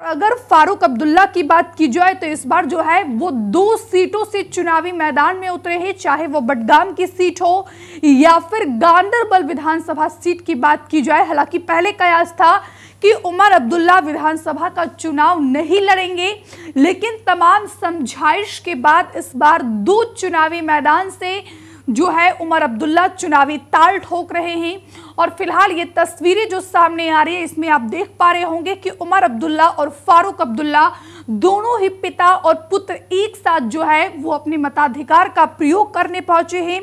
अगर फारूक अब्दुल्ला की बात की जाए तो इस बार जो है वो 2 सीटों से चुनावी मैदान में उतरे हैं, चाहे वो बडगाम की सीट हो या फिर गांदरबल विधानसभा सीट की बात की जाए। हालांकि पहले कयास था कि उमर अब्दुल्ला विधानसभा का चुनाव नहीं लड़ेंगे, लेकिन तमाम समझाइश के बाद इस बार 2 चुनावी मैदान से जो है उमर अब्दुल्ला चुनावी ताल ठोक रहे हैं। और फिलहाल ये तस्वीरें जो सामने आ रही है, इसमें आप देख पा रहे होंगे कि उमर अब्दुल्ला और फारूक अब्दुल्ला दोनों ही पिता और पुत्र एक साथ जो है वो अपने मताधिकार का प्रयोग करने पहुंचे हैं।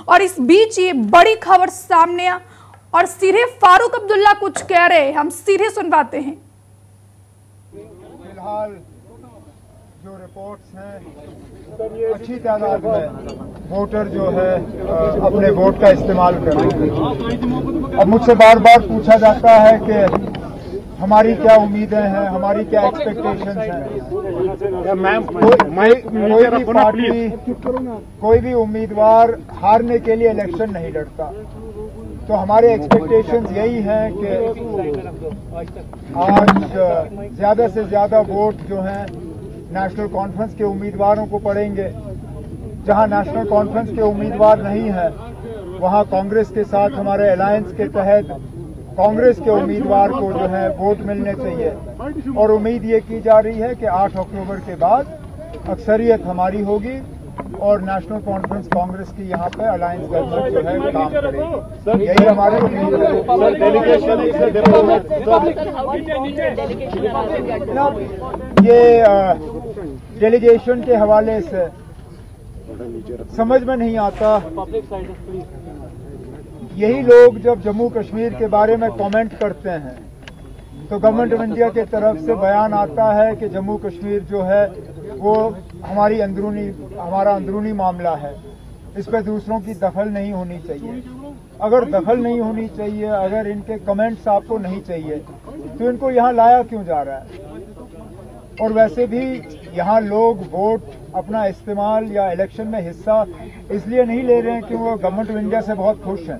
और इस बीच ये बड़ी खबर सामने और सीधे फारूक अब्दुल्ला कुछ कह रहे हैं, हम सीधे सुनवाते हैं। फिलहाल जो रिपोर्ट्स हैं, अच्छी तादाद में वोटर जो है अपने वोट का इस्तेमाल कर रहे हैं। अब मुझसे बार बार पूछा जाता है कि हमारी क्या उम्मीदें हैं, हमारी क्या एक्सपेक्टेशंस हैं। मैम, कोई भी उम्मीदवार हारने के लिए इलेक्शन नहीं लड़ता, तो हमारे एक्सपेक्टेशंस यही हैं कि आज ज्यादा से ज्यादा वोट जो हैं नेशनल कॉन्फ्रेंस के उम्मीदवारों को पड़ेंगे। जहां नेशनल कॉन्फ्रेंस के उम्मीदवार नहीं है, वहां कांग्रेस के साथ हमारे अलायंस के तहत कांग्रेस के उम्मीदवार को जो है वोट मिलने चाहिए। और उम्मीद ये की जा रही है कि 8 अक्टूबर के बाद अक्सरियत हमारी होगी और नेशनल कॉन्फ्रेंस कांग्रेस की यहाँ पे अलायंस गवर्नमेंट जो है काम करेगी। यही हमारी उम्मीद है। ये डेलीगेशन के हवाले से समझ में नहीं आता, यही लोग जब जम्मू कश्मीर के बारे में कमेंट करते हैं तो गवर्नमेंट ऑफ इंडिया की तरफ से बयान आता है कि जम्मू कश्मीर जो है वो हमारा अंदरूनी मामला है, इस पर दूसरों की दखल नहीं होनी चाहिए। अगर दखल नहीं होनी चाहिए, अगर इनके कमेंट्स आपको नहीं चाहिए, तो इनको यहाँ लाया क्यों जा रहा है? और वैसे भी यहाँ लोग वोट अपना इस्तेमाल या इलेक्शन में हिस्सा इसलिए नहीं ले रहे हैं कि वो गवर्नमेंट ऑफ इंडिया से बहुत खुश हैं।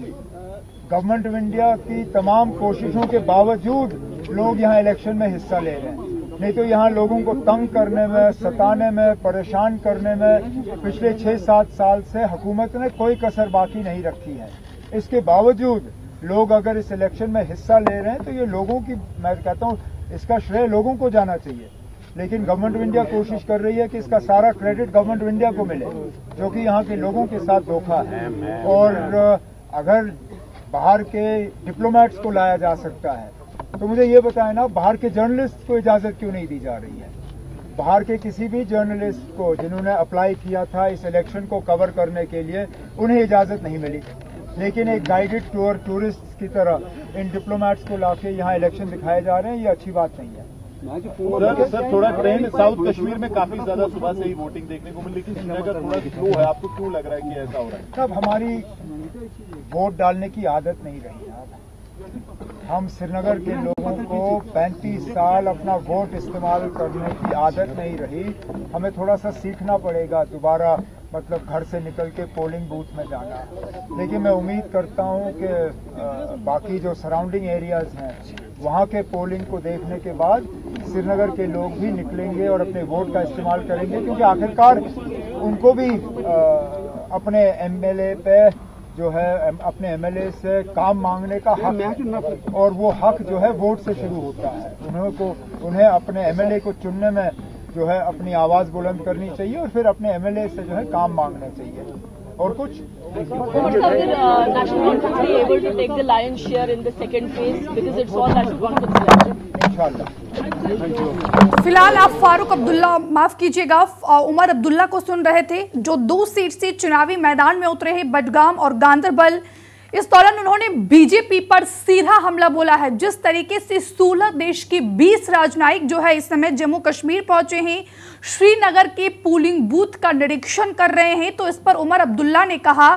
गवर्नमेंट ऑफ इंडिया की तमाम कोशिशों के बावजूद लोग यहाँ इलेक्शन में हिस्सा ले रहे हैं। नहीं तो यहाँ लोगों को तंग करने में, सताने में, परेशान करने में पिछले 6-7 साल से हुकूमत ने कोई कसर बाकी नहीं रखी है। इसके बावजूद लोग अगर इस इलेक्शन में हिस्सा ले रहे हैं तो ये लोगों की, मैं कहता हूँ इसका श्रेय लोगों को जाना चाहिए। लेकिन गवर्नमेंट ऑफ इंडिया कोशिश कर रही है कि इसका सारा क्रेडिट गवर्नमेंट ऑफ इंडिया को मिले, जो कि यहाँ के लोगों के साथ धोखा है। और अगर बाहर के डिप्लोमेट्स को लाया जा सकता है तो मुझे ये बताएं ना, बाहर के जर्नलिस्ट को इजाजत क्यों नहीं दी जा रही है? बाहर के किसी भी जर्नलिस्ट को जिन्होंने अप्लाई किया था इस इलेक्शन को कवर करने के लिए, उन्हें इजाजत नहीं मिली। लेकिन एक गाइडेड टूर टूरिस्ट की तरह इन डिप्लोमेट्स को लाके यहाँ इलेक्शन दिखाए जा रहे हैं, ये अच्छी बात नहीं है। सर थोड़ा ट्रेंड साउथ कश्मीर में काफी ज्यादा सुबह से ही वोटिंग देखने को मिली, लेकिन श्रीनगर थोड़ा स्लो है। आपको क्यों लग रहा है कि ऐसा हो रहा है? तब हमारी वोट डालने की आदत नहीं रही है। हम श्रीनगर के लोगों को 35 साल अपना वोट इस्तेमाल करने की आदत नहीं रही। हमें थोड़ा सा सीखना पड़ेगा दोबारा, मतलब घर से निकल के पोलिंग बूथ में जाना। लेकिन मैं उम्मीद करता हूं कि बाकी जो सराउंडिंग एरियाज हैं वहां के पोलिंग को देखने के बाद श्रीनगर के लोग भी निकलेंगे और अपने वोट का इस्तेमाल करेंगे, क्योंकि आखिरकार उनको भी अपने एमएलए पे जो है अपने एमएलए से काम मांगने का हक है। और वो हक जो है वोट से शुरू होता है। उन्हें अपने एमएलए को चुनने में जो है अपनी आवाज बुलंद करनी चाहिए और फिर अपने एमएलए से जो है काम मांगना चाहिए। और कुछ फिलहाल आप फारूक अब्दुल्ला, माफ कीजिएगा, उमर अब्दुल्ला को सुन रहे थे, जो 2 सीट से चुनावी मैदान में उतरे हैं, बडगाम और गांदरबल। इस दौरान उन्होंने बीजेपी पर सीधा हमला बोला है। जिस तरीके से 16 देश के 20 राजनयिक जो है इस समय जम्मू कश्मीर पहुंचे हैं, श्रीनगर के पोलिंग बूथ का निरीक्षण कर रहे हैं, तो इस पर उमर अब्दुल्ला ने कहा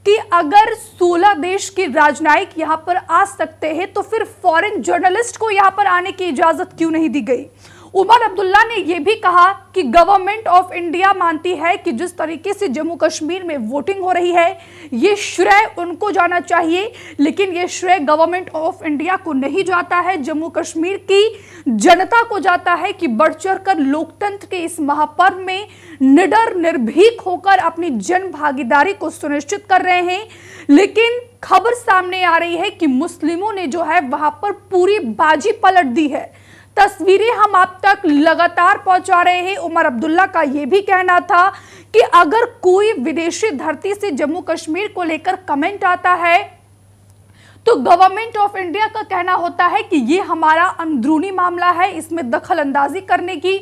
कि अगर 16 देश के राजनयिक यहां पर आ सकते हैं तो फिर फॉरेन जर्नलिस्ट को यहां पर आने की इजाजत क्यों नहीं दी गई। उमर अब्दुल्ला ने यह भी कहा कि गवर्नमेंट ऑफ इंडिया मानती है कि जिस तरीके से जम्मू कश्मीर में वोटिंग हो रही है ये श्रेय उनको जाना चाहिए, लेकिन ये श्रेय गवर्नमेंट ऑफ इंडिया को नहीं जाता है, जम्मू कश्मीर की जनता को जाता है कि बढ़ चढ़कर लोकतंत्र के इस महापर्व में निडर निर्भीक होकर अपनी जन भागीदारी को सुनिश्चित कर रहे हैं। लेकिन खबर सामने आ रही है कि मुस्लिमों ने जो है वहां पर पूरी बाजी पलट दी है। तस्वीरें हम आप तक लगातार पहुंचा रहे हैं। उमर अब्दुल्ला का यह भी कहना था कि अगर कोई विदेशी धरती से जम्मू कश्मीर को लेकर कमेंट आता है तो गवर्नमेंट ऑफ इंडिया का कहना होता है कि ये हमारा अंदरूनी मामला है, इसमें दखल अंदाजी करने की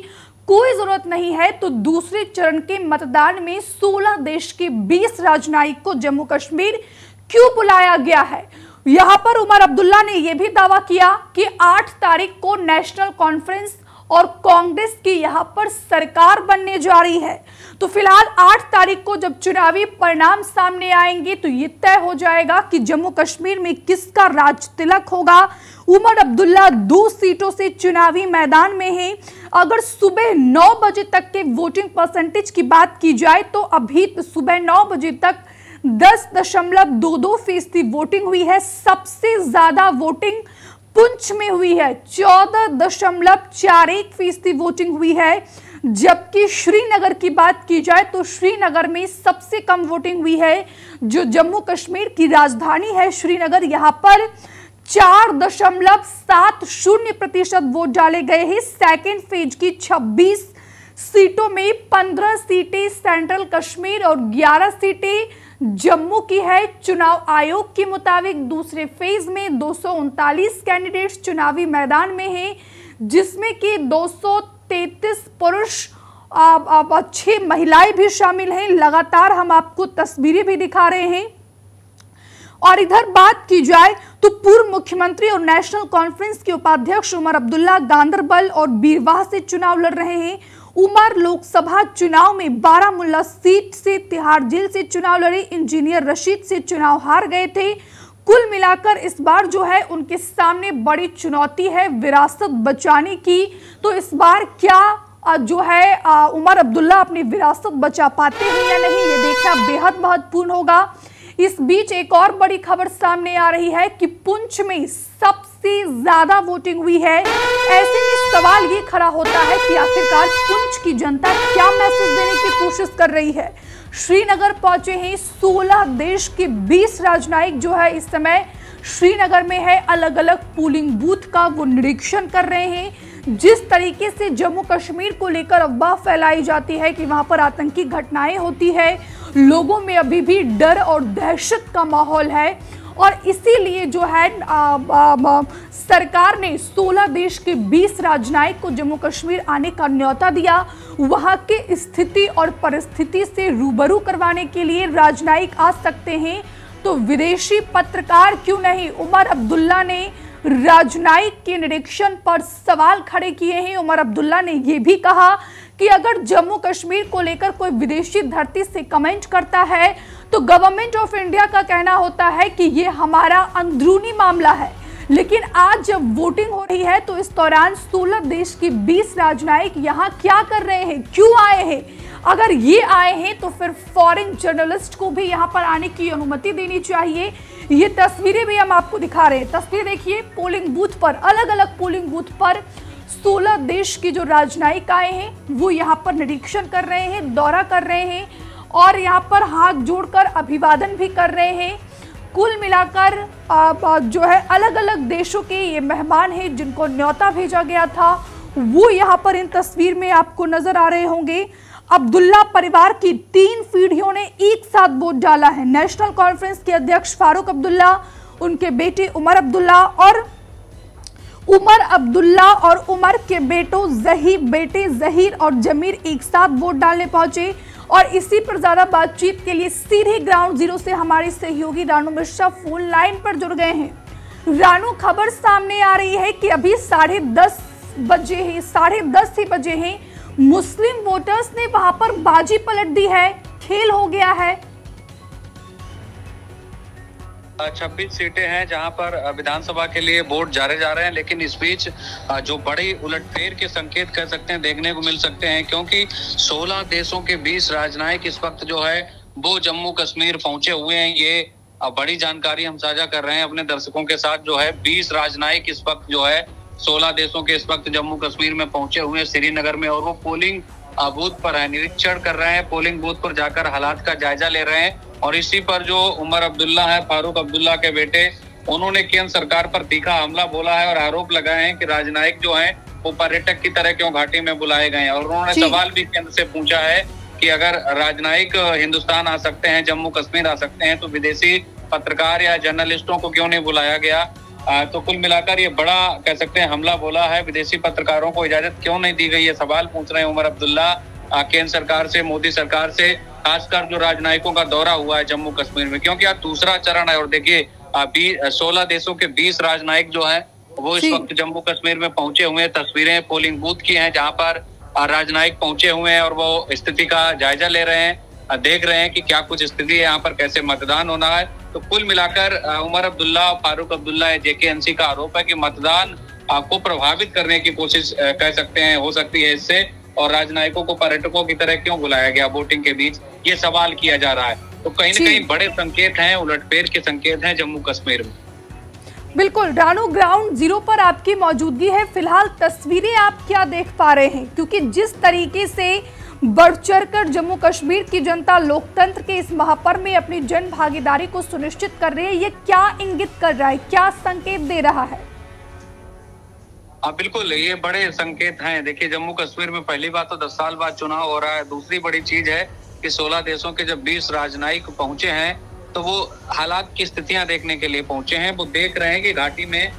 कोई जरूरत नहीं है। तो दूसरे चरण के मतदान में 16 देश के 20 राजनयिक को जम्मू कश्मीर क्यों बुलाया गया है? यहां पर उमर अब्दुल्ला ने यह भी दावा किया कि 8 तारीख को नेशनल कॉन्फ्रेंस और कांग्रेस की यहां पर सरकार बनने जा रही है। तो फिलहाल 8 तारीख को जब चुनावी परिणाम सामने आएंगे तो ये तय हो जाएगा कि जम्मू कश्मीर में किसका राज तिलक होगा। उमर अब्दुल्ला 2 सीटों से चुनावी मैदान में हैं। अगर सुबह 9 बजे तक के वोटिंग परसेंटेज की बात की जाए तो अभी सुबह 9 बजे तक 10.22% वोटिंग हुई है। सबसे ज्यादा वोटिंग पुंछ में हुई है, 14.41% वोटिंग हुई है। जबकि श्रीनगर की बात की जाए तो श्रीनगर में सबसे कम वोटिंग हुई है। जो जम्मू कश्मीर की राजधानी है श्रीनगर, यहां पर 4.70% वोट डाले गए हैं। सेकेंड फेज की 26 सीटों में 15 सीटें सेंट्रल कश्मीर और 11 सीटें जम्मू की है। चुनाव आयोग के मुताबिक दूसरे फेज में 239 कैंडिडेट्स चुनावी मैदान में हैं, जिसमें कि 233 पुरुष 6 महिलाएं भी शामिल हैं। लगातार हम आपको तस्वीरें भी दिखा रहे हैं। और इधर बात की जाए तो पूर्व मुख्यमंत्री और नेशनल कॉन्फ्रेंस के उपाध्यक्ष उमर अब्दुल्ला गांदरबल और बीरवाह से चुनाव लड़ रहे हैं। उमर लोकसभा चुनाव में बारामुल्ला सीट से तिहाड़ जेल से चुनाव लड़े इंजीनियर रशीद से चुनाव हार गए थे। कुल मिलाकर इस बार जो है उनके सामने बड़ी चुनौती है विरासत बचाने की। तो इस बार क्या जो है उमर अब्दुल्ला अपनी विरासत बचा पाते हैं या नहीं, ये देखना बेहद महत्वपूर्ण होगा। इस बीच एक और बड़ी खबर सामने आ रही है कि पुंछ में सबसे ज्यादा वोटिंग हुई है। ऐसे में सवाल ये खड़ा होता है कि आखिरकार पुंछ की जनता क्या मैसेज देने की कोशिश कर रही है। श्रीनगर पहुंचे हैं 16 देश के 20 राजनयिक जो है इस समय श्रीनगर में है। अलग अलग पोलिंग बूथ का वो निरीक्षण कर रहे हैं। जिस तरीके से जम्मू कश्मीर को लेकर अफवाह फैलाई जाती है कि वहां पर आतंकी घटनाएं होती है, लोगों में अभी भी डर और दहशत का माहौल है। और इसीलिए जो है सरकार ने 16 देश के 20 राजनयिक को जम्मू कश्मीर आने का न्योता दिया। वहां की स्थिति और परिस्थिति से रूबरू करवाने के लिए राजनयिक आ सकते हैं, तो विदेशी पत्रकार क्यों नहीं। उमर अब्दुल्ला ने राजनयिक के निरीक्षण पर सवाल खड़े किए हैं। उमर अब्दुल्ला ने यह भी कहा कि अगर जम्मू कश्मीर को लेकर कोई विदेशी धरती से कमेंट करता है तो गवर्नमेंट ऑफ इंडिया का कहना होता है कि ये हमारा अंदरूनी मामला है। लेकिन आज जब वोटिंग हो रही है तो इस दौरान 16 देश के 20 राजनयिक यहाँ क्या कर रहे हैं, क्यों आए हैं? अगर ये आए हैं तो फिर फॉरेन जर्नलिस्ट को भी यहाँ पर आने की अनुमति देनी चाहिए। ये तस्वीरें भी हम आपको दिखा रहे हैं। तस्वीर देखिए, पोलिंग बूथ पर, अलग अलग पोलिंग बूथ पर 16 देश के जो राजनयिक आए हैं वो यहाँ पर निरीक्षण कर रहे हैं, दौरा कर रहे हैं और यहाँ पर हाथ जोड़कर अभिवादन भी कर रहे हैं। कुल मिलाकर जो है अलग अलग देशों के ये मेहमान हैं जिनको न्योता भेजा गया था, वो यहाँ पर इन तस्वीर में आपको नजर आ रहे होंगे। अब्दुल्ला परिवार की 3 पीढ़ियों ने एक साथ वोट डाला है। नेशनल कॉन्फ्रेंस के अध्यक्ष फारूक अब्दुल्ला, उनके बेटे उमर अब्दुल्ला और उमर के बेटे जहीर और जमीर एक साथ वोट डालने पहुंचे। और इसी पर ज्यादा बातचीत के लिए सीधे ग्राउंड जीरो से हमारे सहयोगी रानू मिश्रा फोन लाइन पर जुड़ गए हैं। रानू, खबर सामने आ रही है कि अभी 10:30 बजे हैं, 10:30 ही बजे हैं, मुस्लिम वोटर्स ने वहां पर बाजी पलट दी है, खेल हो गया है। 26 सीटें हैं जहां पर विधानसभा के लिए वोट जारे जा रहे हैं, लेकिन इस बीच जो बड़ी उलटफेर के संकेत कह सकते हैं देखने को मिल सकते हैं, क्योंकि 16 देशों के 20 राजनयिक इस वक्त जो है वो जम्मू कश्मीर पहुंचे हुए हैं। ये बड़ी जानकारी हम साझा कर रहे हैं अपने दर्शकों के साथ। जो है 20 राजनयिक इस वक्त जो है 16 देशों के इस वक्त जम्मू कश्मीर में पहुंचे हुए हैं श्रीनगर में, और वो पोलिंग बूथ पर है, निरीक्षण कर रहे हैं, पोलिंग बूथ पर जाकर हालात का जायजा ले रहे हैं। और इसी पर जो उमर अब्दुल्ला है, फारूक अब्दुल्ला के बेटे, उन्होंने केंद्र सरकार पर तीखा हमला बोला है और आरोप लगाए हैं कि राजनयिक जो हैं वो पर्यटक की तरह क्यों घाटी में बुलाए गए हैं। और उन्होंने सवाल भी केंद्र से पूछा है कि अगर राजनयिक हिंदुस्तान आ सकते हैं, जम्मू कश्मीर आ सकते हैं, तो विदेशी पत्रकार या जर्नलिस्टों को क्यों नहीं बुलाया गया। तो कुल मिलाकर ये बड़ा कह सकते हैं हमला बोला है। विदेशी पत्रकारों को इजाजत क्यों नहीं दी गई, ये सवाल पूछ रहे हैं उमर अब्दुल्ला केंद्र सरकार से, मोदी सरकार से, खासकर जो राजनयिकों का दौरा हुआ है जम्मू कश्मीर में, क्योंकि आज दूसरा चरण है। और देखिए 16 देशों के 20 राजनयिक जो हैं वो इस वक्त जम्मू कश्मीर में पहुंचे हुए हैं। तस्वीरें पोलिंग बूथ की हैं जहां पर राजनयिक पहुंचे हुए हैं और वो स्थिति का जायजा ले रहे हैं, देख रहे हैं कि क्या कुछ स्थिति है यहाँ पर, कैसे मतदान होना है। तो कुल मिलाकर उमर अब्दुल्ला, फारूक अब्दुल्ला, JKNC का आरोप है कि मतदान को प्रभावित करने की कोशिश कह सकते हैं हो सकती है इससे, और राजनयिकों को पर्यटकों की तरह क्यों बुलाया गया वोटिंग के बीच, ये सवाल किया जा रहा है। तो कहीं न कहीं बड़े संकेत हैं, उलटफेर के संकेत हैं जम्मू कश्मीर में। बिल्कुल रानू, ग्राउंड जीरो पर आपकी मौजूदगी है, फिलहाल तस्वीरें आप क्या देख पा रहे हैं? क्योंकि जिस तरीके से बढ़ चढ़कर जम्मू कश्मीर की जनता लोकतंत्र के इस महापर्व में अपनी जन भागीदारी को सुनिश्चित कर रही है, ये क्या इंगित कर रहा है, क्या संकेत दे रहा है? बिल्कुल, ये बड़े संकेत हैं। देखिए जम्मू कश्मीर में पहली बात तो 10 साल बाद चुनाव हो रहा है। दूसरी बड़ी चीज है कि 16 देशों के जब 20 राजनयिक पहुंचे हैं तो वो हालात की स्थितियां देखने के लिए पहुंचे हैं। वो देख रहे हैं कि घाटी में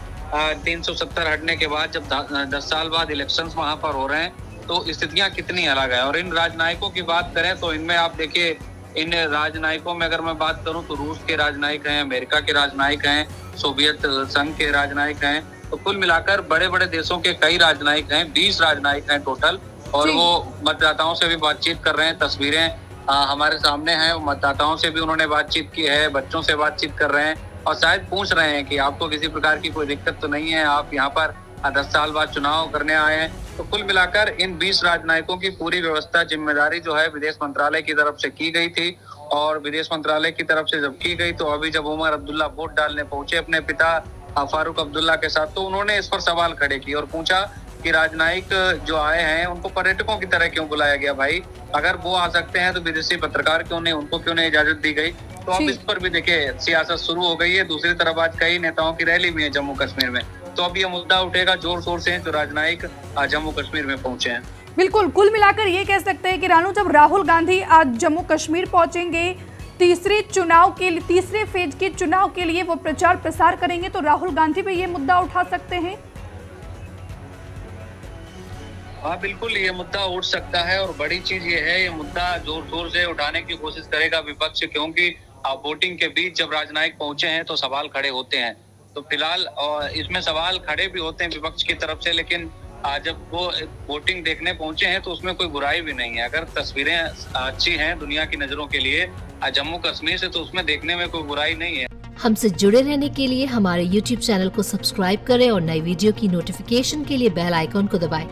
370 हटने के बाद जब 10 साल बाद इलेक्शंस वहां पर हो रहे हैं तो स्थितियां कितनी अलग है। और इन राजनयिकों की बात करें तो इनमें आप देखिए, इन राजनयिकों में अगर मैं बात करूं तो रूस के राजनयिक हैं, अमेरिका के राजनयिक हैं, सोवियत संघ के राजनयिक हैं। तो कुल मिलाकर बड़े बड़े देशों के कई राजनयिक हैं, 20 राजनयिक हैं टोटल। और वो मतदाताओं से भी बातचीत कर रहे हैं, तस्वीरें हमारे सामने हैं। मतदाताओं से भी उन्होंने बातचीत की है, बच्चों से बातचीत कर रहे हैं और शायद पूछ रहे हैं कि आपको किसी प्रकार की कोई दिक्कत तो नहीं है, आप यहाँ पर 10 साल बाद चुनाव करने आए हैं। तो कुल मिलाकर इन 20 राजनयिकों की पूरी व्यवस्था, जिम्मेदारी जो है विदेश मंत्रालय की तरफ से की गई थी। और विदेश मंत्रालय की तरफ से जब की गई तो अभी जब उमर अब्दुल्ला वोट डालने पहुंचे अपने पिता फारूक अब्दुल्ला के साथ, तो उन्होंने इस पर सवाल खड़े किए और पूछा कि राजनयिक जो आए हैं उनको पर्यटकों की तरह क्यों बुलाया गया भाई? अगर वो आ सकते हैं तो विदेशी पत्रकार क्यों नहीं, उनको क्यों नहीं इजाजत दी गई? तो अब इस पर भी देखिए सियासत शुरू हो गई है। दूसरी तरफ आज कई नेताओं की रैली भी है जम्मू कश्मीर में, तो अब ये मुद्दा उठेगा जोर शोर से जो राजनयिक जम्मू कश्मीर में पहुंचे हैं। बिल्कुल, कुल मिलाकर ये कह सकते हैं कि रानू, जब राहुल गांधी आज जम्मू कश्मीर पहुंचेंगे, तीसरे फेज के चुनाव के लिए वो प्रचार प्रसार करेंगे, तो राहुल गांधी भी ये मुद्दा उठा सकते हैं। हाँ बिल्कुल, ये मुद्दा उठ सकता है। और बड़ी चीज ये है, ये मुद्दा जोर शोर से उठाने की कोशिश करेगा विपक्ष, क्योंकि वोटिंग के बीच जब राजनयिक पहुंचे हैं तो सवाल खड़े होते हैं। तो फिलहाल इसमें सवाल खड़े भी होते हैं विपक्ष की तरफ से, लेकिन जब वो वोटिंग देखने पहुंचे हैं तो उसमें कोई बुराई भी नहीं है। अगर तस्वीरें अच्छी हैं दुनिया की नजरों के लिए जम्मू कश्मीर से, तो उसमें देखने में कोई बुराई नहीं है। हमसे जुड़े रहने के लिए हमारे YouTube चैनल को सब्सक्राइब करें और नई वीडियो की नोटिफिकेशन के लिए बेल आइकॉन को दबाएं।